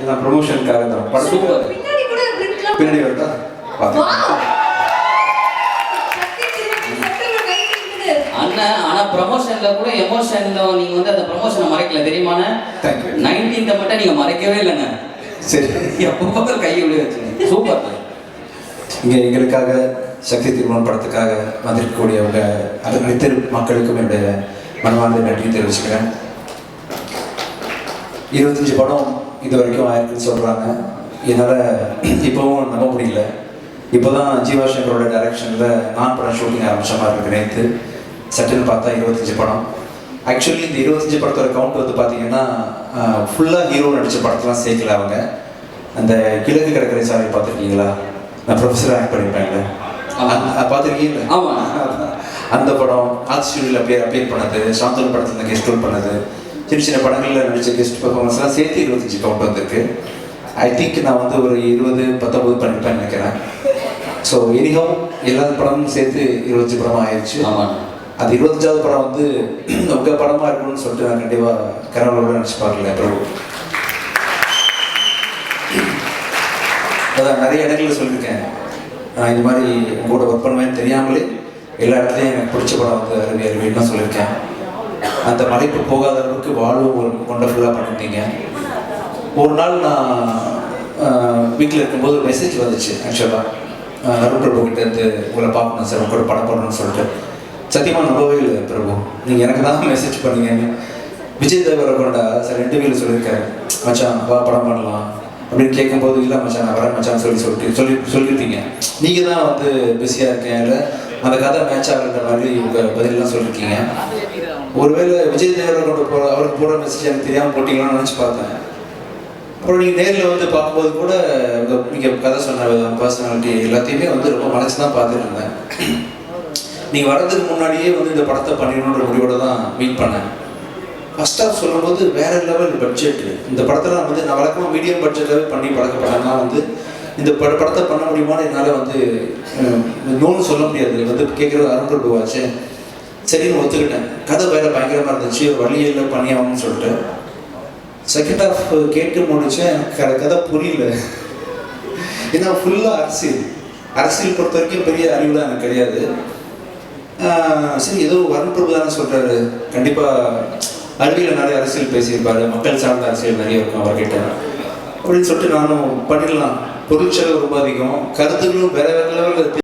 எல்லாம் ப்ரொமோஷனுக்காக தான். படம் சூப்பர். பின்னாடி கூட பிரிட்லாம் பின்னாடி வருதா? அண்ணன் ஆனா ப்ரமோஷன்ல கூட எமோஷன்ல நீங்க வந்து அந்த ப்ரமோஷனை மறைக்கல தெரியுமாண்ணே? 19th மட்டும் நீங்க மறைக்கவே இல்லைண்ணே. சரி, எப்போ கையை விட வச்சுங்க. சூப்பர். இங்கே எங்களுக்காக சக்தி திருமணம் படத்துக்காக வந்திருக்கக்கூடியவங்க அனைத்து மக்களுக்கும் என்னுடைய மனமார்ந்த நன்றி தெரிவிச்சுக்கிறேன். 25 படம் இது வரைக்கும் ஆயிருக்குன்னு சொல்கிறாங்க. என்னால் இப்போவும் நம்ப முடியல. இப்போ தான் ஜீவா சங்கரோட டைரக்ஷனில் நான் படம் ஷூட்டிங் ஆரம்பித்த மாதிரி இருக்கு. நேற்று சட்டுன்னு பார்த்தா 25 படம். ஆக்சுவலி இந்த 25 படத்தோட கவுண்ட் வந்து பார்த்தீங்கன்னா ஃபுல்லாக ஹீரோ நடித்த படத்தெலாம் சேர்க்கல அவங்க. அந்த கிழக்கு கடற்கரை சாலை பார்த்துருக்கீங்களா? நான் ப்ரொஃபஸராக ஆக்ட் பண்ணியிருப்பேன்ல, பார்த்துருக்கீங்களா? ஆமாம். அந்த படம் ஆர்ட் ஸ்டுடியோவில் அப்பியர் பண்ணது, சாந்தன் படத்தில் கெஸ்ட் ரோல் பண்ணது, சின்ன சின்ன படங்களில் நடித்த கெஸ்ட் பர்ஃபார்மன்ஸ்லாம் சேர்த்து 25 கவுண்ட் வந்திருக்கு. ஐ திங்க் நான் வந்து ஒரு 20-19 பண்ணியிருப்பேன்னு நினைக்கிறேன். ஸோ எனிஹோ எல்லா படமும் சேர்த்து 25 படமாக ஆயிடுச்சு. ஆமாம். அது 25வது படம் வந்து உங்கள் படமாக இருக்கணும்னு சொல்லிட்டு நான் கண்டிப்பாக கனவுகளோட நினச்சி பார்க்கல. பிரபு அதான் நிறைய இடங்களில் சொல்லியிருக்கேன். நான் இந்த மாதிரி உங்களோட ஒர்க் பண்ணுவேன்னு தெரியாமலே எல்லா இடத்துலையும் எனக்கு பிடிச்ச படம் வந்து அருவின்னு சொல்லியிருக்கேன். அந்த மலைப்பு போகாத அளவுக்கு வாழ்வும் ஒரு ஒண்டர்ஃபுல்லாக பண்ணிட்டீங்க. ஒரு நாள் நான் வீட்டில் இருக்கும்போது ஒரு மெசேஜ் வந்துச்சு. ஆக்சுவலாக அருண் பிரபு கிட்ட இருந்து உங்களை பார்க்கணும் சார், உங்களோட படம் பண்ணணும்னு சொல்லிட்டு. சத்தியமாக நம்பவே இல்லை பிரபு, நீங்கள் எனக்கு தான் மெசேஜ் பண்ணீங்கன்னு. விஜய் தேவரகொண்டா சார் இன்டர்வியூவில் சொல்லியிருக்காரு, மச்சான் வா படம் பண்ணலாம் அப்படின்னு கேட்கும்போது, இல்லை மச்சான் நான் வரேன் மச்சான் சொல்லியிருப்பீங்க. நீங்கள் தான் வந்து பிஸியாக இருக்கேன், இல்லை அந்த கதை மேட்ச் ஆகிற மாதிரி உங்கள் பதிலெலாம் சொல்லியிருக்கீங்க. ஒருவேளை விஜய் தேவரகொண்ட அவருக்கு போகிற மெசேஜ் எனக்கு தெரியாமல் போட்டிங்களான்னு நினச்சி பார்த்தேன். அப்புறம் நீங்கள் நேரில் வந்து பார்க்கும்போது கூட நீங்கள் கதை சொன்ன விதம், பர்சனாலிட்டி எல்லாத்தையுமே வந்து ரொம்ப மனசு தான் பார்த்துட்டு இருந்தேன். நீங்கள் வர்றதுக்கு முன்னாடியே வந்து இந்த படத்தை பண்ணிடணுன்ற முடிவோடு தான் மீட் பண்ணேன். ஃபர்ஸ்ட் ஆஃப் சொல்லும்போது வேறு லெவல் பட்ஜெட். இந்த படத்தில் வந்து நான் வழக்கமாக மீடியம் பட்ஜெட்டில் பண்ணி பழக்கப்பட்டேன்னா வந்து இந்த படத்தை பண்ண முடியுமான்னு என்னால் வந்து நோன்னு சொல்ல முடியாது. வந்து கேட்குறது அருண் பிரபுவாச்சு, சரின்னு ஒத்துக்கிட்டேன். கதை வேறு பயங்கரமாக இருந்துச்சு, ஒரு வழியில் பண்ணி ஆகணும்னு சொல்லிட்டு செகண்ட் ஹாஃப் கேட்டு முடிச்சேன். எனக்கு கதை புரியல. ஏன்னா ஃபுல்லாக அரசியல் பொறுத்த வரைக்கும் பெரிய அறிவுலாம் எனக்கு கிடையாது. சரி ஏதோ அருண் பிரபு தானே சொல்கிறாரு, கண்டிப்பாக அறிவியல் நிறைய அரசியல் பேசியிருப்பாரு, மக்கள் சார்ந்த அரசியல் நிறைய இருக்கும் அவர்கிட்ட அப்படின்னு சொல்லிட்டு நானும் பண்ணிடலாம். பொருள் செலவு ரொம்ப அதிகம், கருத்துக்களும் வேற வேற லெவலில்